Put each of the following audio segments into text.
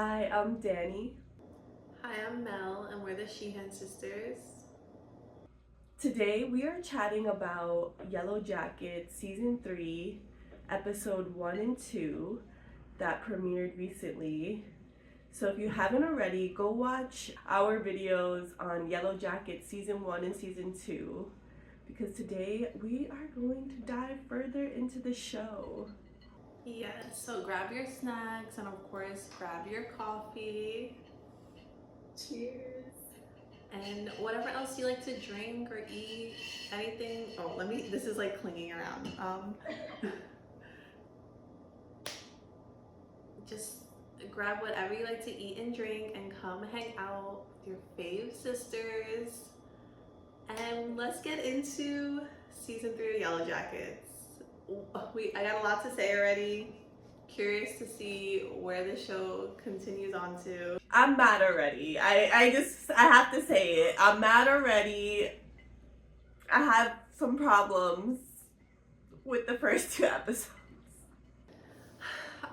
Hi, I'm Danny. Hi, I'm Mel, and we're the Sheehan sisters. Today we are chatting about Yellow Jackets Season 3, Episode 1 and 2 that premiered recently. So if you haven't already, go watch our videos on Yellow Jackets Season 1 and Season 2 because today we are going to dive further into the show. Yes, so grab your snacks and, of course, grab your coffee. Cheers. And whatever else you like to drink or eat, anything. Oh, this is like clinging around. Just grab whatever you like to eat and drink and come hang out with your fave sisters. And let's get into Season 3 of Yellow Jackets. I got a lot to say already. Curious to see where the show continues on to. I'm mad already. I have to say it. I'm mad already. I have some problems with the first two episodes.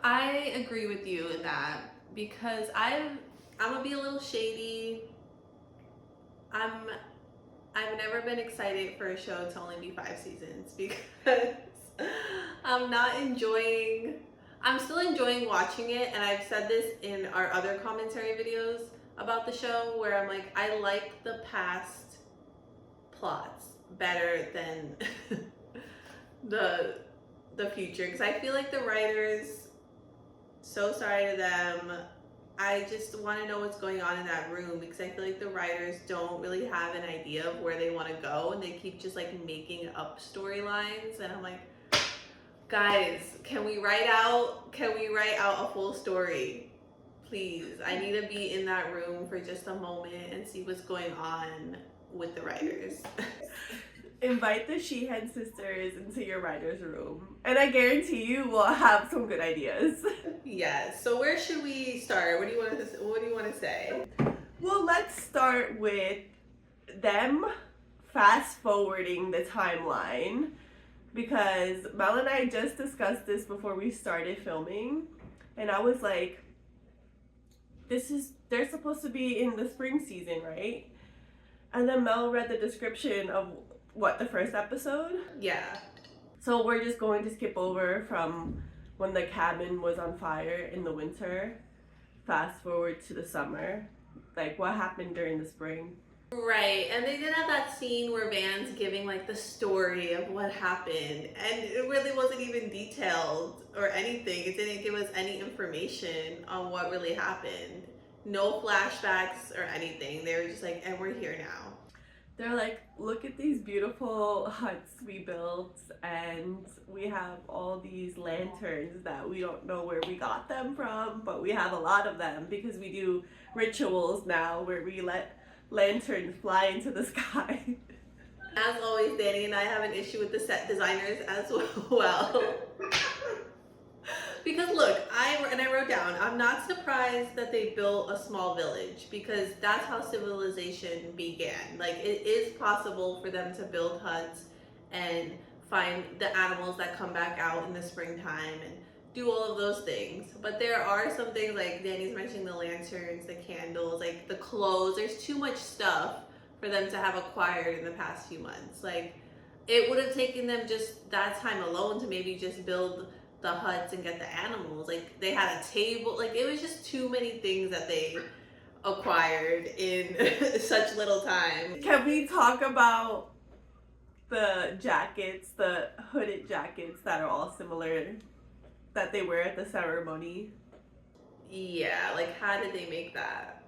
I agree with you in that because I'm gonna be a little shady. I've never been excited for a show to only be 5 seasons because I'm still enjoying watching it, and I've said this in our other commentary videos about the show where I'm like, I like the past plots better than the future, because I feel like the writers, so sorry to them, I just want to know what's going on in that room, because I feel like the writers don't really have an idea of where they want to go, and they keep just like making up storylines, and I'm like, guys, can we write out a full story, please? I need to be in that room for just a moment and see what's going on with the writers. Invite the Sheehan sisters into your writer's room, and I guarantee you will have some good ideas. Yes. So where should we start? What do you want to say? Well, let's start with them fast forwarding the timeline, because Mel and I just discussed this before we started filming, and I was like, they're supposed to be in the spring season, right? And then Mel read the description of the first episode? Yeah. So we're just going to skip over from when the cabin was on fire in the winter, fast forward to the summer, like what happened during the spring. Right, and they did have that scene where Van's giving like the story of what happened, and it really wasn't even detailed or anything. It didn't give us any information on what really happened. No flashbacks or anything. They were just like, and we're here now. They're like, look at these beautiful huts we built, and we have all these lanterns that we don't know where we got them from, but we have a lot of them because we do rituals now where we let lanterns fly into the sky. As always, Danny and I have an issue with the set designers as well. Because look, I wrote down, I'm not surprised that they built a small village, because that's how civilization began. Like, it is possible for them to build huts and find the animals that come back out in the springtime and do all of those things. But there are some things, like Danny's mentioning, the lanterns, the candles, like the clothes. There's too much stuff for them to have acquired in the past few months. Like, it would have taken them just that time alone to maybe just build the huts and get the animals. Like, they had a table. Like, it was just too many things that they acquired in such little time. Can we talk about the jackets, the hooded jackets that are all similar that they wear at the ceremony? Yeah, like, how did they make that?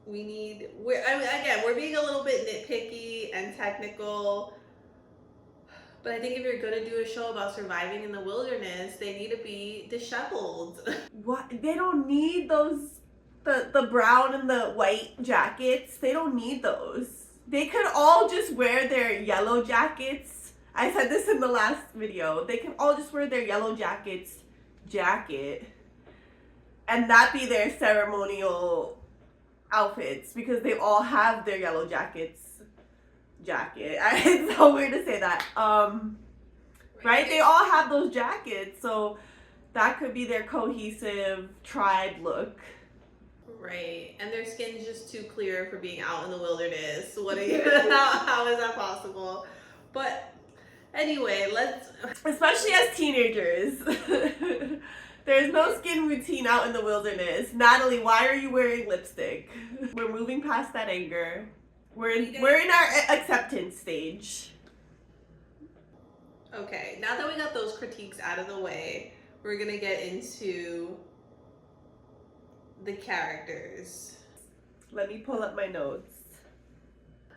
We're being a little bit nitpicky and technical, but I think if you're gonna do a show about surviving in the wilderness, they need to be disheveled. What? They don't need those, the brown and the white jackets. They don't need those. They could all just wear their yellow jackets. I said this in the last video. They can all just wear their yellow jackets jacket, and that be their ceremonial outfits, because they all have their yellow jackets jacket. It's so weird to say that. Right? They all have those jackets, so that could be their cohesive tribe look. Right, and their skin's just too clear for being out in the wilderness. What are you? How is that possible? But anyway, let's. Especially as teenagers. There's no skin routine out in the wilderness. Natalie, why are you wearing lipstick? We're moving past that anger. We're in our acceptance stage. Okay, now that we got those critiques out of the way, we're gonna get into the characters. Let me pull up my notes.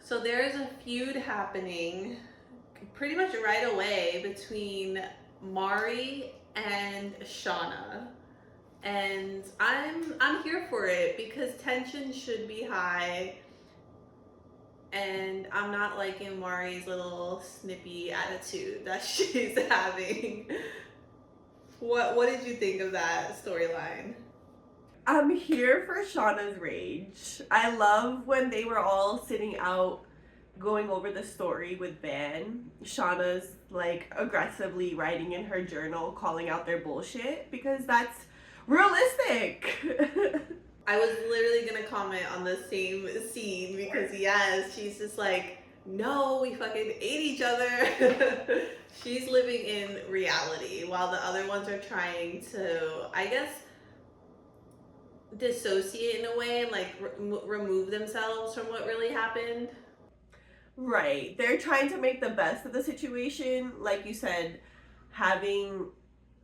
So there is a feud happening pretty much right away between Mari and Shauna. And I'm here for it because tension should be high. And I'm not liking Mari's little snippy attitude that she's having. What did you think of that storyline? I'm here for Shauna's rage. I love when they were all sitting out going over the story with Van. Shauna's like aggressively writing in her journal, calling out their bullshit because that's realistic. I was literally gonna comment on the same scene because yes, she's just like, no, we fucking ate each other. She's living in reality while the other ones are trying to, I guess, dissociate in a way and like remove themselves from what really happened. Right. They're trying to make the best of the situation. Like you said, having,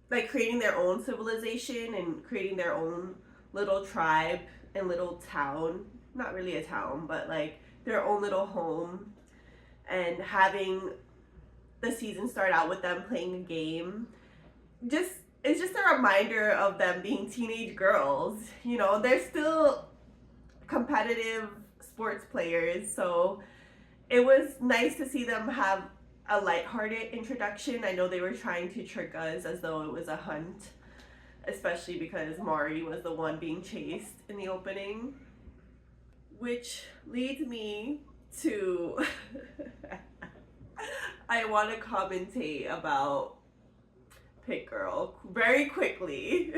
like, creating their own civilization and creating their own little tribe and little town. Not really a town, but like their own little home. And having the season start out with them playing a game. It's just a reminder of them being teenage girls. You know, they're still competitive sports players, so it was nice to see them have a lighthearted introduction. I know they were trying to trick us as though it was a hunt, especially because Mari was the one being chased in the opening. Which leads me to I want to commentate about Pit Girl very quickly.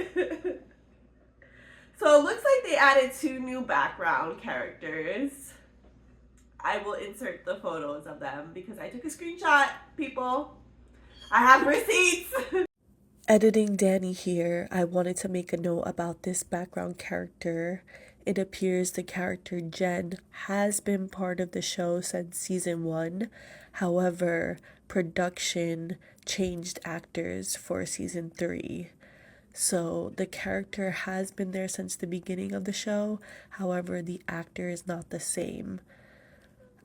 So it looks like they added 2 new background characters. I will insert the photos of them because I took a screenshot, people. I have receipts. Editing Danny here, I wanted to make a note about this background character. It appears the character Jen has been part of the show since season 1. However, production changed actors for season 3. So the character has been there since the beginning of the show. However, the actor is not the same.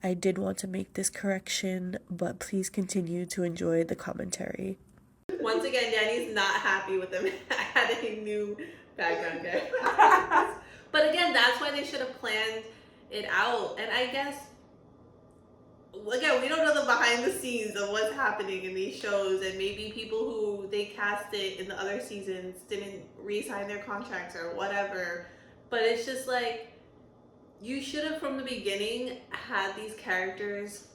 I did want to make this correction, but please continue to enjoy the commentary. Once again, Danny's not happy with them adding new background characters. But again, that's why they should have planned it out. And I guess, again, we don't know the behind the scenes of what's happening in these shows, and maybe people who they casted in the other seasons didn't re-sign their contracts or whatever. But it's just like, you should have from the beginning had these characters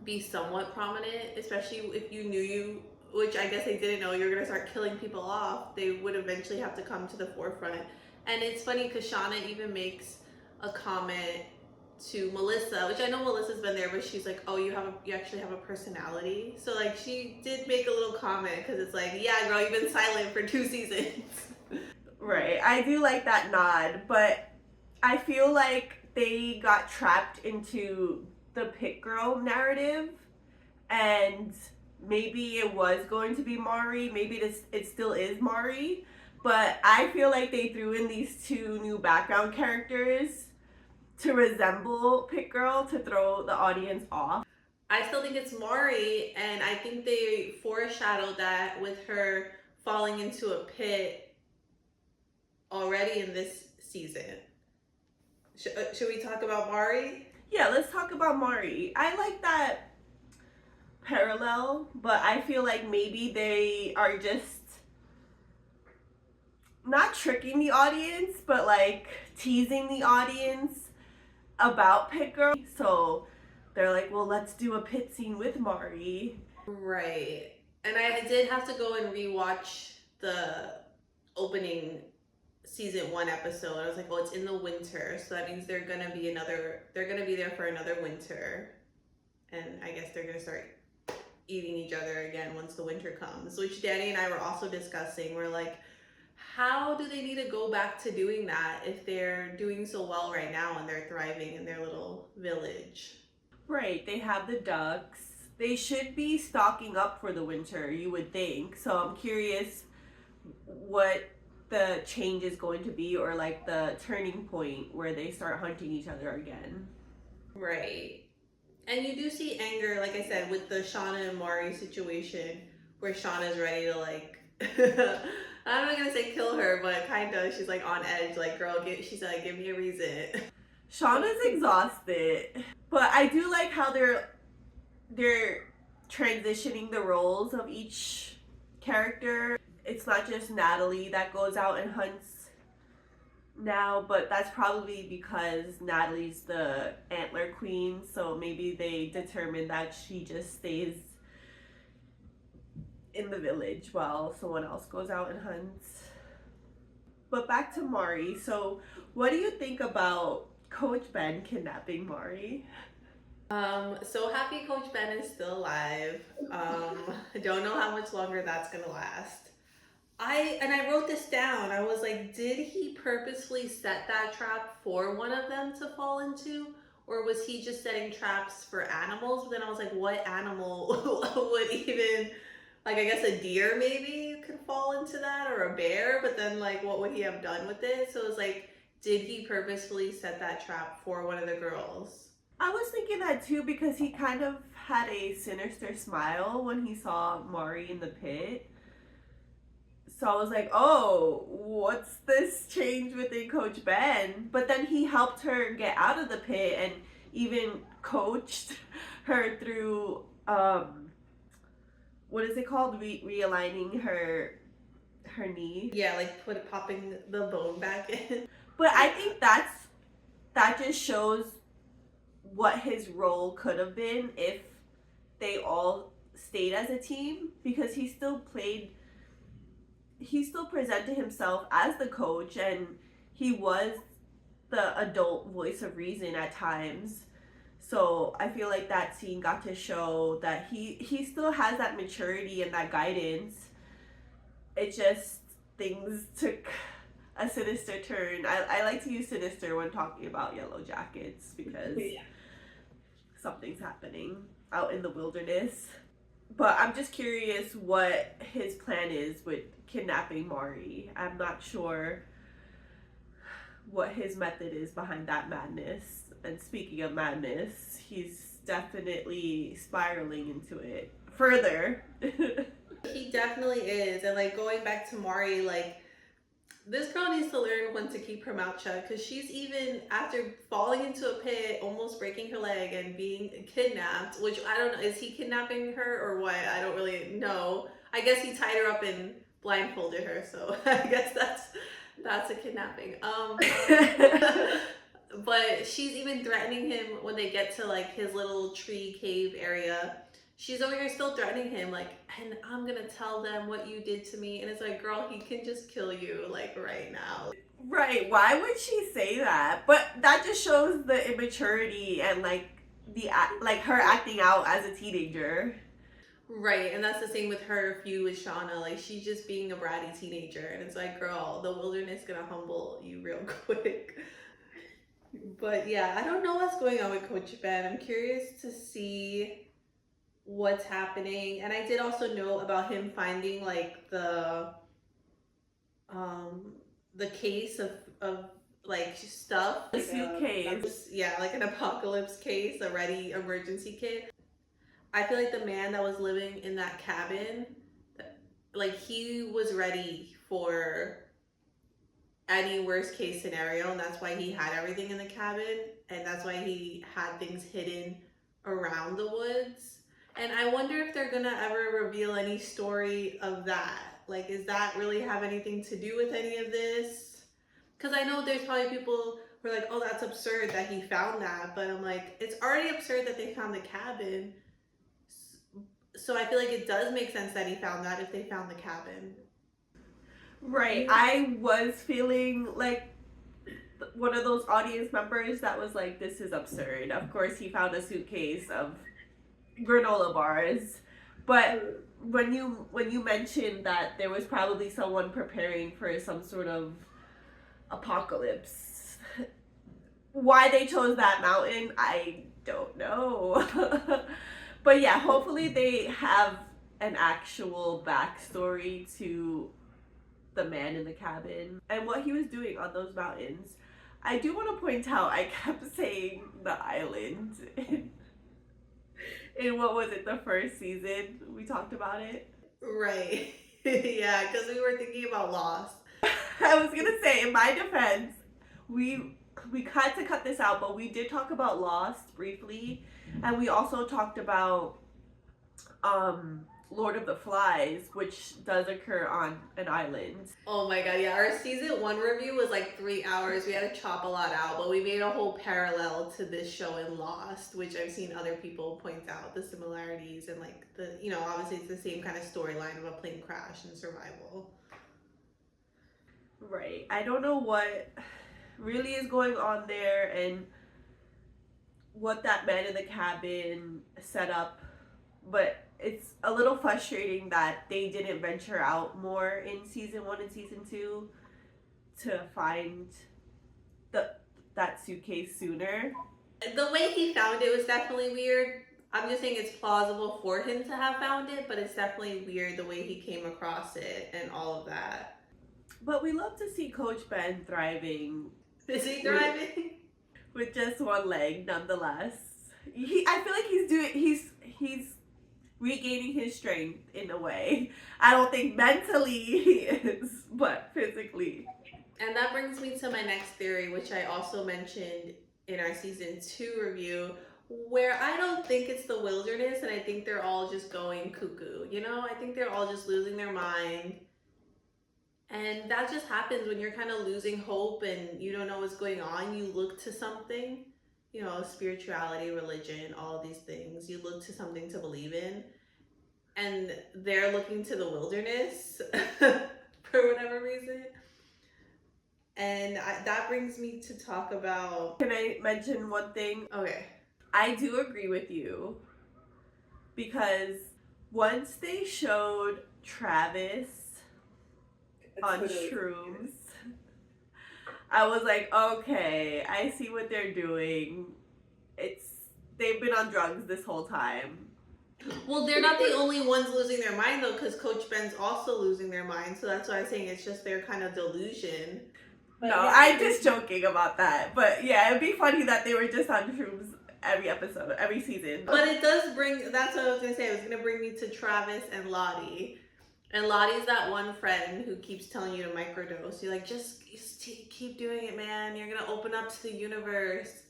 be somewhat prominent, especially if you knew which I guess they didn't know, you're gonna start killing people off. They would eventually have to come to the forefront. And it's funny because Shauna even makes a comment to Melissa, which I know Melissa's been there, but she's like, oh, you actually have a personality. So like she did make a little comment because it's like, yeah, girl, you've been silent for 2 seasons. Right. I do like that nod, but I feel like they got trapped into the Pit Girl narrative, and maybe it was going to be Mari, maybe it still is Mari, but I feel like they threw in these 2 new background characters to resemble Pit Girl to throw the audience off. I still think it's Mari, and I think they foreshadowed that with her falling into a pit already in this season. Should we talk about Mari? Yeah, let's talk about Mari. I like that parallel, but I feel like maybe they are just not tricking the audience, but like teasing the audience about Pit Girl. So they're like, well, let's do a pit scene with Mari. Right. And I did have to go and rewatch the opening season 1 episode, I was like, well, it's in the winter, so that means they're gonna be there for another winter, and I guess they're gonna start eating each other again once the winter comes, which Danny and I were also discussing. We're like, how do they need to go back to doing that if they're doing so well right now and they're thriving in their little village? Right, they have the ducks. They should be stocking up for the winter, you would think. So I'm curious what the change is going to be, or like the turning point where they start hunting each other again. Right. And you do see anger, like I said, with the Shauna and Mari situation, where Shauna's ready to like, I'm not gonna say kill her, but kind of, she's like on edge, like, girl, she's like, give me a reason. Shauna's exhausted, but I do like how they're transitioning the roles of each character. It's not just Natalie that goes out and hunts now, but that's probably because Natalie's the antler queen, so maybe they determined that she just stays in the village while someone else goes out and hunts. But back to Mari. So what do you think about Coach Ben kidnapping Mari? So happy Coach Ben is still alive. I don't know how much longer that's gonna last. I wrote this down. I was like, did he purposefully set that trap for one of them to fall into? Or was he just setting traps for animals? But then I was like, what animal would even, like, I guess a deer maybe could fall into that, or a bear, but then like, what would he have done with it? So it was like, did he purposefully set that trap for one of the girls? I was thinking that too, because he kind of had a sinister smile when he saw Mari in the pit. So I was like, oh, what's this change within Coach Ben? But then he helped her get out of the pit and even coached her through, what is it called? Realigning her knee. Yeah, like popping the bone back in. But I think that just shows what his role could have been if they all stayed as a team, because he still presented himself as the coach, and he was the adult voice of reason at times. So I feel like that scene got to show that he still has that maturity and that guidance. It just, things took a sinister turn. I like to use sinister when talking about YELLOWJACKETS, because something's happening out in the wilderness. But I'm just curious what his plan is with kidnapping Mari. I'm not sure what his method is behind that madness. And speaking of madness, he's definitely spiraling into it further. He definitely is. And like, going back to Mari, like, this girl needs to learn when to keep her mouth shut, because she's, even after falling into a pit, almost breaking her leg and being kidnapped, which I don't know, is he kidnapping her or what? I don't really know. I guess he tied her up and blindfolded her, so I guess that's a kidnapping. But she's even threatening him when they get to like his little tree cave area. She's over here still threatening him, like, and I'm gonna tell them what you did to me. And it's like, girl, he can just kill you, like, right now. Right, why would she say that? But that just shows the immaturity and like her acting out as a teenager. Right, and that's the same with her feud with Shauna. Like, she's just being a bratty teenager, and it's like, girl, the wilderness gonna humble you real quick. But yeah, I don't know what's going on with Coach Ben. I'm curious to see what's happening. And I did also know about him finding like the case of like stuff, The suitcase. Yeah, like an apocalypse case, a ready emergency kit. I feel like the man that was living in that cabin, like, he was ready for any worst case scenario, and that's why he had everything in the cabin, and that's why he had things hidden around the woods. And I wonder if they're gonna ever reveal any story of that. Like, does that really have anything to do with any of this? Because I know there's probably people who are like, oh, that's absurd that he found that. But I'm like, it's already absurd that they found the cabin. So I feel like it does make sense that he found that if they found the cabin. Right. I was feeling like one of those audience members that was like, this is absurd. Of course, he found a suitcase of granola bars. But when you mentioned that there was probably someone preparing for some sort of apocalypse, why they chose that mountain, I don't know. But yeah, hopefully they have an actual backstory to the man in the cabin and what he was doing on those mountains. I do want to point out I kept saying the island in what was it, the first season? We talked about it. Right. Yeah, because we were thinking about Lost. I was gonna say, in my defense, we had to cut this out, but we did talk about Lost briefly, and we also talked about Lord of the Flies, which does occur on an island. Oh my god, yeah. Our season 1 review was like 3 hours. We had to chop a lot out, but we made a whole parallel to this show in Lost, which I've seen other people point out the similarities and like the, you know, obviously it's the same kind of storyline of a plane crash and survival. Right. I don't know what really is going on there and what that man in the cabin set up, but it's a little frustrating that they didn't venture out more in season 1 and season 2 to find that suitcase sooner. The way he found it was definitely weird. I'm just saying it's plausible for him to have found it, but it's definitely weird the way he came across it and all of that. But we love to see Coach Ben thriving. Is he thriving? With just one leg, nonetheless. I feel like he's regaining his strength in a way. I don't think mentally he is, but physically. And that brings me to my next theory, which I also mentioned in our season 2 review, where I don't think it's the wilderness, and I think they're all just going cuckoo. You know, I think they're all just losing their mind. And that just happens when you're kind of losing hope and you don't know what's going on. You look to something, you know, spirituality, religion, all of these things. You look to something to believe in. And they're looking to the wilderness for whatever reason. And that brings me to talk about... Can I mention one thing? Okay. I do agree with you. Because once they showed Travis on shrooms, I was like, okay, I see what they're doing. They've been on drugs this whole time. Well, they're not the only ones losing their mind though, because Coach Ben's also losing their mind. So that's why I'm saying it's just their kind of delusion. But no, yeah, I'm just joking about that. But yeah, it'd be funny that they were just on shrooms every episode, every season. But it does bring, that's what I was going to say. It was going to bring me to Travis and Lottie. And Lottie's that one friend who keeps telling you to microdose. You're like, just keep doing it, man. You're going to open up to the universe.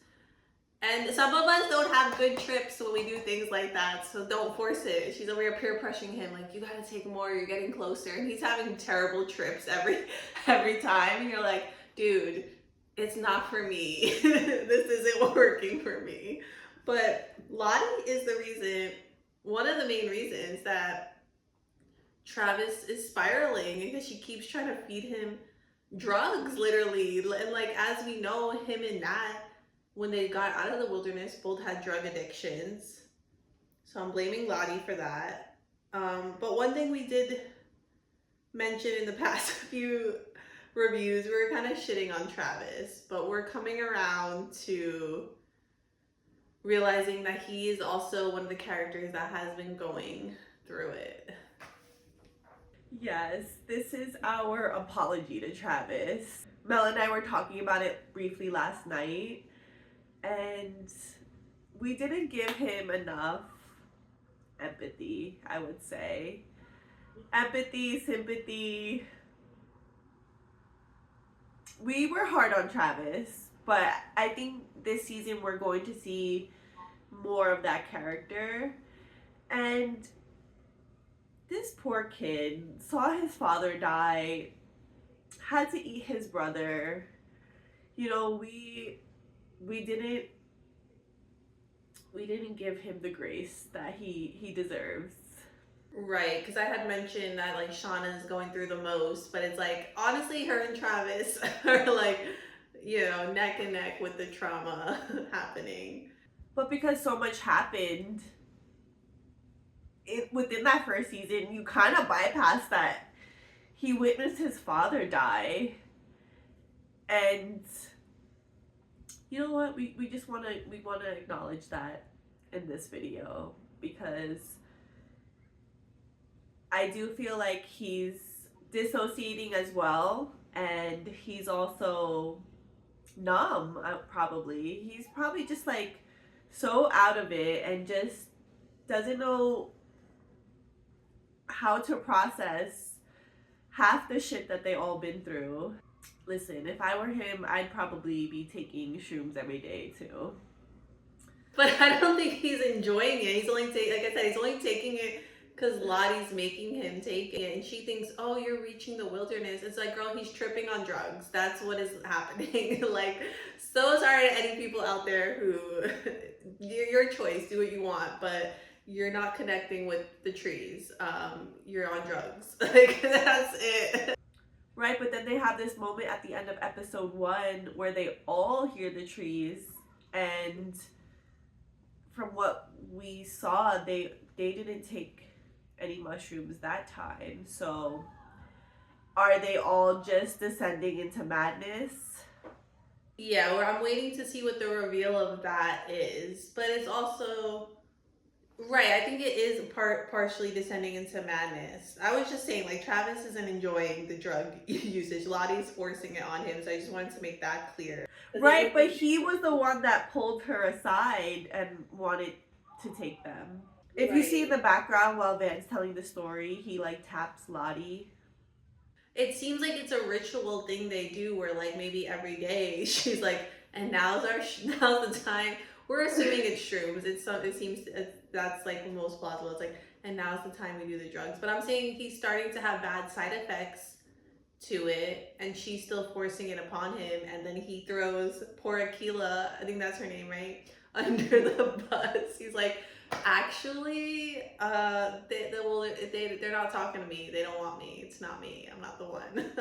And some of us don't have good trips when we do things like that, so don't force it. She's over here peer pressuring him, like, you gotta take more, you're getting closer. And he's having terrible trips every time. And you're like, dude, it's not for me. This isn't working for me. But Lottie is the reason, one of the main reasons that Travis is spiraling, because she keeps trying to feed him drugs, literally. And like, as we know, him and Nat, when they got out of the wilderness, both had drug addictions. So I'm blaming Lottie for that. But one thing we did mention in the past few reviews, we were kind of shitting on Travis, but we're coming around to realizing that he is also one of the characters that has been going through it. Yes, this is our apology to Travis. Mel and I were talking about it briefly last night. And we didn't give him enough empathy, I would say. Empathy, sympathy. We were hard on Travis, but I think this season we're going to see more of that character. And this poor kid saw his father die, had to eat his brother. You know, we didn't give him the grace that he deserves. Right, because I had mentioned that like Shauna is going through the most, but it's like honestly, her and Travis are like, neck and neck with the trauma happening. But because so much happened within that first season, you kind of bypass that. He witnessed his father die, and you know what? We just want to acknowledge that in this video, because I do feel like he's dissociating as well, and he's also numb. He's probably just like so out of it and just doesn't know how to process half the shit that they all been through. Listen, if I were him, I'd probably be taking shrooms every day too. But I don't think he's enjoying it. He's only like I said, he's only taking it because Lottie's making him take it, and she thinks, "Oh, you're reaching the wilderness." It's like, girl, he's tripping on drugs. That's what is happening. Like, so sorry to any people out there who, your choice, do what you want, but you're not connecting with the trees. You're on drugs. Like, that's it. Right, but then they have this moment at the end of episode 1 where they all hear the trees, and from what we saw, they didn't take any mushrooms that time. So are they all just descending into madness? Yeah, well, I'm waiting to see what the reveal of that is. But it's also right. I think it is partially descending into madness. I was just saying, like, Travis isn't enjoying the drug usage. Lottie's forcing it on him, so I just wanted to make that clear. Right, but he was the one that pulled her aside and wanted to take them. If you see in the background while Van's telling the story, he like taps Lottie. It seems like it's a ritual thing they do where like maybe every day she's like, and now's the time. We're assuming it's shrooms. It seems that's like the most plausible. It's like, and now's the time we do the drugs. But I'm saying he's starting to have bad side effects to it, and she's still forcing it upon him, and then he throws poor Aquila, I think that's her name, right, under the bus. He's like, actually, they're not talking to me. They don't want me. It's not me. I'm not the one.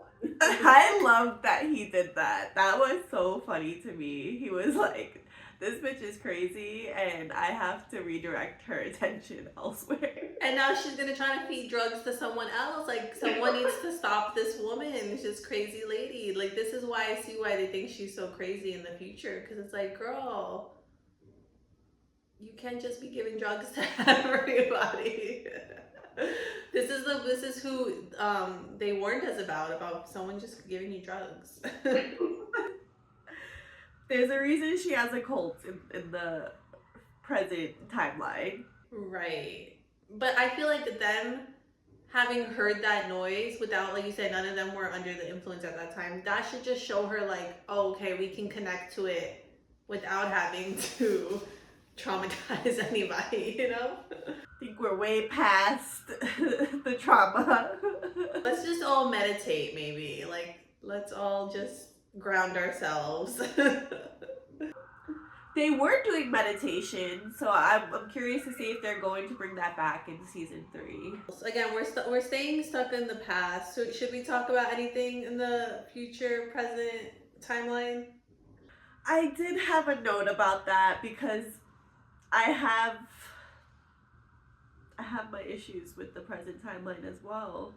I loved that he did that. That was so funny to me. He was like, this bitch is crazy and I have to redirect her attention elsewhere. And now she's gonna try to feed drugs to someone else. Like, someone needs to stop this woman. She's this crazy lady. Like, this is why I see why they think she's so crazy in the future. Because it's like, girl, you can't just be giving drugs to everybody. This is who they warned us about someone just giving you drugs. There's a reason she has a cult in the present timeline. Right. But I feel like them having heard that noise without, like you said, none of them were under the influence at that time, that should just show her like, oh, okay, we can connect to it without having to traumatize anybody, you know? I think we're way past the trauma. Let's just all meditate, maybe. Like, let's all just ground ourselves. They were doing meditation, so I'm curious to see if they're going to bring that back in season 3. Again, we're staying stuck in the past. So should we talk about anything in the future, present timeline? I did have a note about that because I have my issues with the present timeline as well,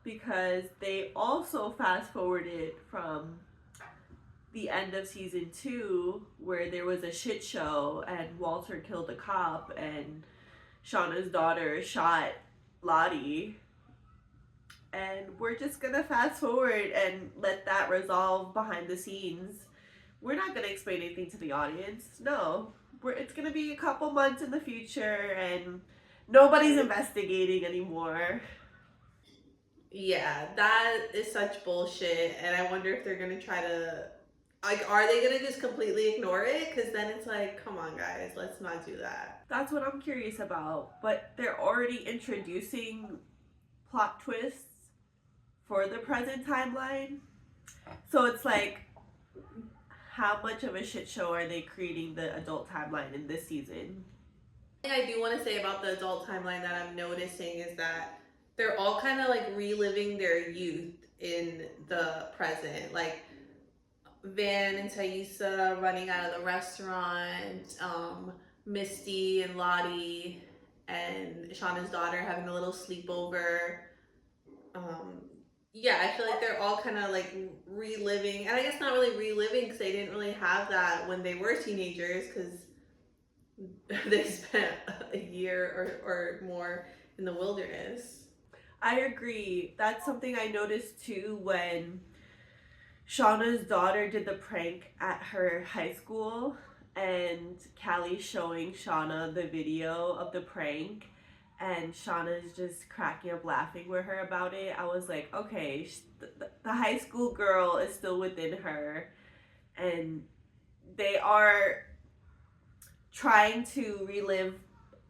because they also fast forwarded from the end of season 2 where there was a shit show and Walter killed a cop and Shauna's daughter shot Lottie, and we're just gonna fast forward and let that resolve behind the scenes. We're not gonna explain anything to the audience. No, it's gonna be a couple months in the future and nobody's investigating anymore. Yeah, that is such bullshit, and I wonder if they're gonna try to, like, are they gonna just completely ignore it? Because then it's like, come on guys, let's not do that. That's what I'm curious about. But they're already introducing plot twists for the present timeline. So it's like, how much of a shit show are they creating the adult timeline in this season? thing I do want to say about the adult timeline that I'm noticing is that they're all kind of like reliving their youth in the present. Like Van and Thaisa running out of the restaurant, Misty and Lottie and Shauna's daughter having a little sleepover. Yeah, I feel like they're all kind of like reliving, and I guess not really reliving because they didn't really have that when they were teenagers because they spent a year or more in the wilderness. I agree. That's something I noticed too when Shauna's daughter did the prank at her high school and Callie's showing Shauna the video of the prank and Shauna's just cracking up laughing with her about it. I was like, okay, the high school girl is still within her and they are trying to relive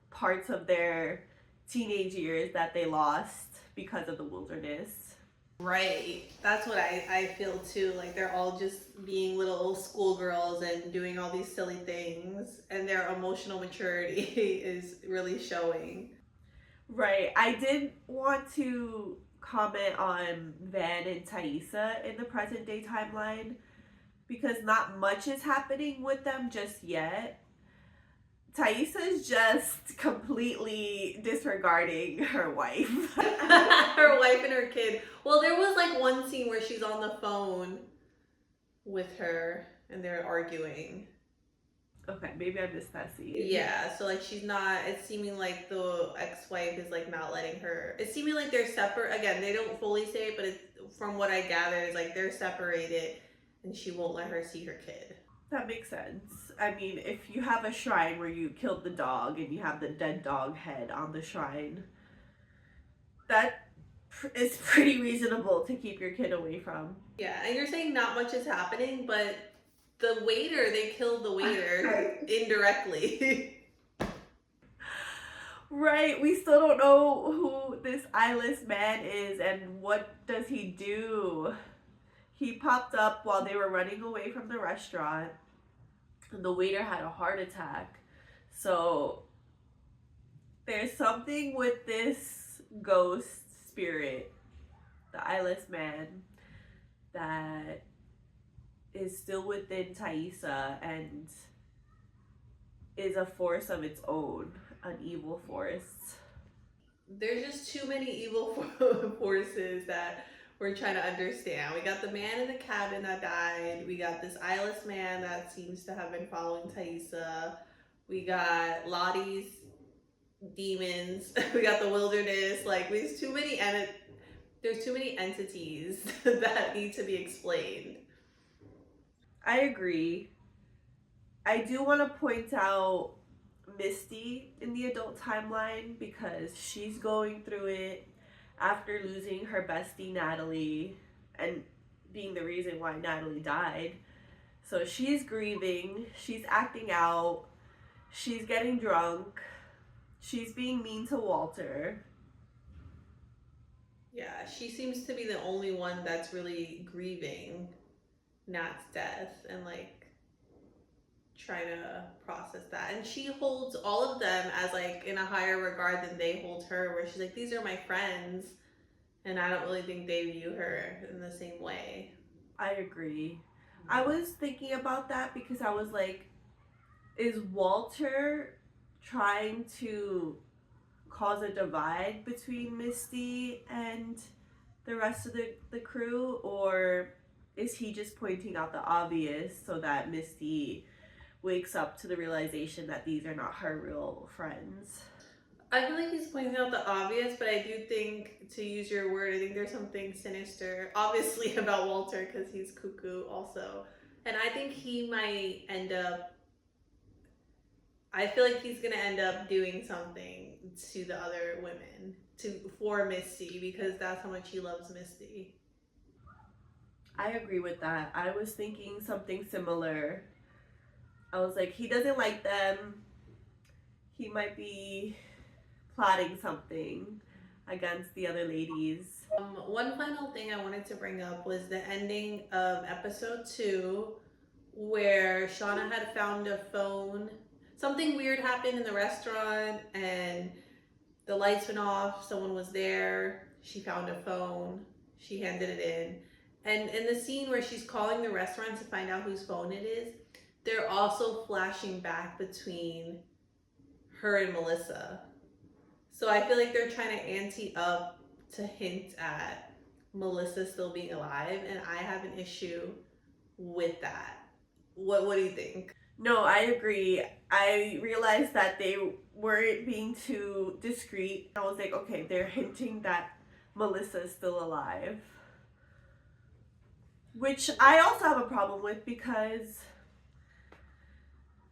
parts of their teenage years that they lost because of the wilderness. Right. That's what I feel too. Like they're all just being little schoolgirls and doing all these silly things, and their emotional maturity is really showing. Right. I did want to comment on Van and Thaisa in the present day timeline because not much is happening with them just yet. Thaisa's just completely disregarding her wife. Her wife and her kid. Well, there was like one scene where she's on the phone with her and they're arguing. Okay, maybe I missed that scene. Yeah, so like she's not, it's seeming like the ex-wife is like not letting her, it's seeming like they're separate. Again, they don't fully say it, but it's, from what I gather, is like they're separated and she won't let her see her kid. That makes sense. I mean, if you have a shrine where you killed the dog and you have the dead dog head on the shrine, that is pretty reasonable to keep your kid away from. Yeah, and you're saying not much is happening, but the waiter, they killed the waiter indirectly. Right, we still don't know who this eyeless man is and what does he do. He popped up while they were running away from the restaurant. And the waiter had a heart attack. So there's something with this ghost spirit, the eyeless man, that is still within Thaisa and is a force of its own, an evil force. There's just too many evil forces that we're trying to understand. We got the man in the cabin that died. We got this eyeless man that seems to have been following Thaisa. We got Lottie's demons. We got the wilderness. Like there's too many entities that need to be explained. I agree. I do want to point out Misty in the adult timeline because she's going through it after losing her bestie Natalie and being the reason why Natalie died. So she's grieving, she's acting out, she's getting drunk, she's being mean to Walter. Yeah, she seems to be the only one that's really grieving Nat's death and like trying to process that. And she holds all of them as like in a higher regard than they hold her, where she's like, these are my friends, and I don't really think they view her in the same way. I agree. I was thinking about that because I was like, is Walter trying to cause a divide between Misty and the rest of the crew, or is he just pointing out the obvious so that Misty wakes up to the realization that these are not her real friends? I feel like he's pointing out the obvious, but I do think, to use your word, I think there's something sinister, obviously, about Walter because he's cuckoo also. And I think he might end up, I feel like he's going to end up doing something to the other women, for Misty, because that's how much he loves Misty. I agree with that. I was thinking something similar. I was like, he doesn't like them. He might be plotting something against the other ladies. One final thing I wanted to bring up was the ending of episode 2, where Shauna had found a phone. something weird happened in the restaurant and the lights went off, someone was there, she found a phone, she handed it in. And in the scene where she's calling the restaurant to find out whose phone it is, they're also flashing back between her and Melissa. So I feel like they're trying to ante up to hint at Melissa still being alive, and I have an issue with that. What do you think? No, I agree. I realized that they weren't being too discreet. I was like, okay, they're hinting that Melissa is still alive. Which I also have a problem with because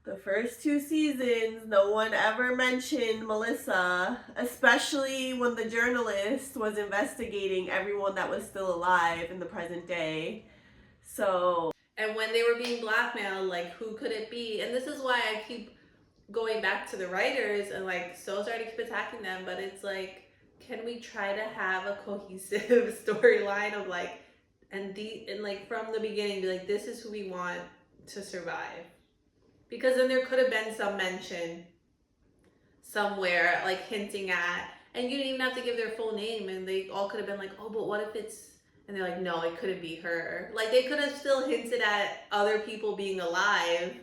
the first 2 seasons, no one ever mentioned Melissa, especially when the journalist was investigating everyone that was still alive in the present day. So, and when they were being blackmailed, like, who could it be? And this is why I keep going back to the writers and like so sorry to keep attacking them, but it's like, can we try to have a cohesive storyline of like, and like from the beginning be like, this is who we want to survive? Because then there could have been some mention somewhere, like hinting at, and you didn't even have to give their full name, and they all could have been like, oh, but what if it's, and they're like, no, it couldn't be her. Like, they could have still hinted at other people being alive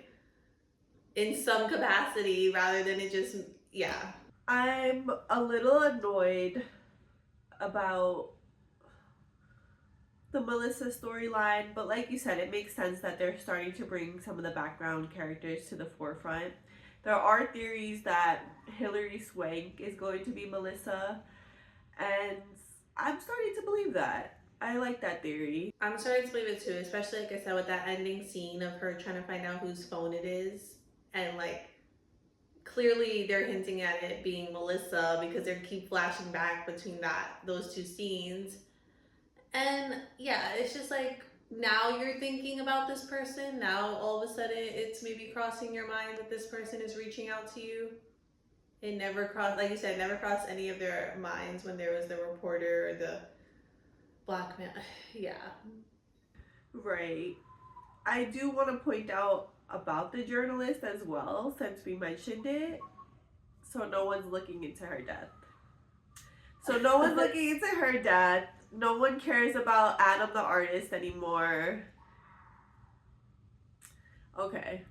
in some capacity rather than it just, yeah. I'm a little annoyed about the Melissa storyline, but like you said, it makes sense that they're starting to bring some of the background characters to the forefront. There are theories that Hilary Swank is going to be Melissa, and I'm starting to believe that. I like that theory. I'm starting to believe it too, especially like I said with that ending scene of her trying to find out whose phone it is, and like clearly they're hinting at it being Melissa because they keep flashing back between those 2 scenes. And yeah, it's just like, now you're thinking about this person, now all of a sudden it's maybe crossing your mind that this person is reaching out to you. It never crossed, like you said, never crossed any of their minds when there was the reporter or the blackmail. Yeah. Right. I do want to point out about the journalist as well, since we mentioned it. So no one's looking into her death. So no one's looking into her death. No one cares about Adam the artist anymore. Okay.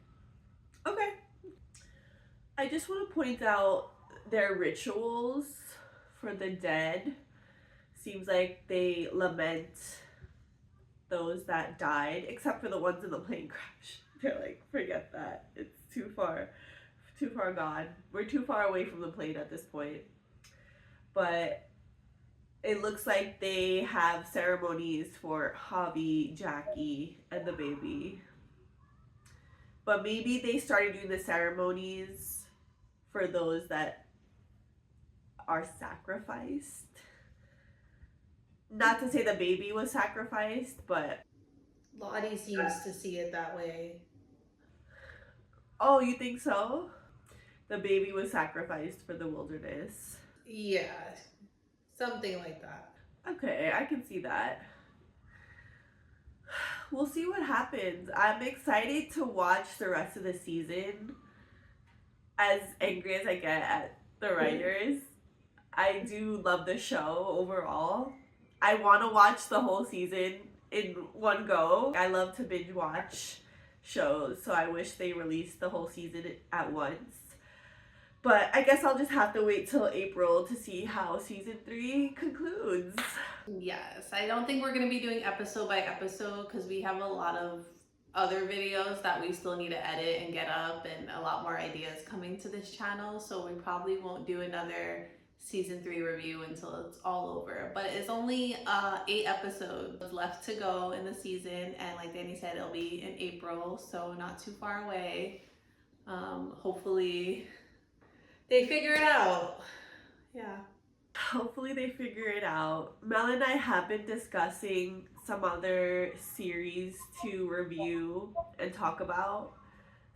I just want to point out their rituals for the dead. Seems like they lament those that died, except for the ones in the plane crash. They're like, forget that. It's too far gone. We're too far away from the plane at this point. But it looks like they have ceremonies for Javi, Jackie, and the baby. But maybe they started doing the ceremonies for those that are sacrificed. Not to say the baby was sacrificed, but Lottie seems to see it that way. oh, you think so? The baby was sacrificed for the wilderness. Yeah, something like that. Okay, I can see that. We'll see what happens. I'm excited to watch the rest of the season. As angry as I get at the writers, I do love the show overall. I want to watch the whole season in one go. I love to binge watch shows, so I wish they released the whole season at once. But I guess I'll just have to wait till April to see how season 3 concludes. Yes, I don't think we're going to be doing episode by episode because we have a lot of other videos that we still need to edit and get up, and a lot more ideas coming to this channel. So we probably won't do another season 3 review until it's all over. But it's only 8 episodes left to go in the season, and like Danny said, it'll be in April, so not too far away. Hopefully they figure it out. Yeah. Hopefully they figure it out. Mel and I have been discussing some other series to review and talk about.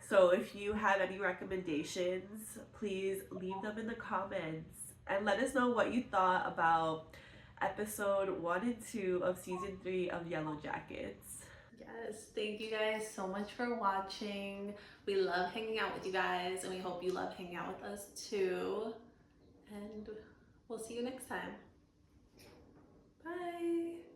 So if you have any recommendations, please leave them in the comments and let us know what you thought about episode 1 and 2 of season 3 of Yellow Jackets. Yes, thank you guys so much for watching. We love hanging out with you guys, and we hope you love hanging out with us too. And we'll see you next time. Bye.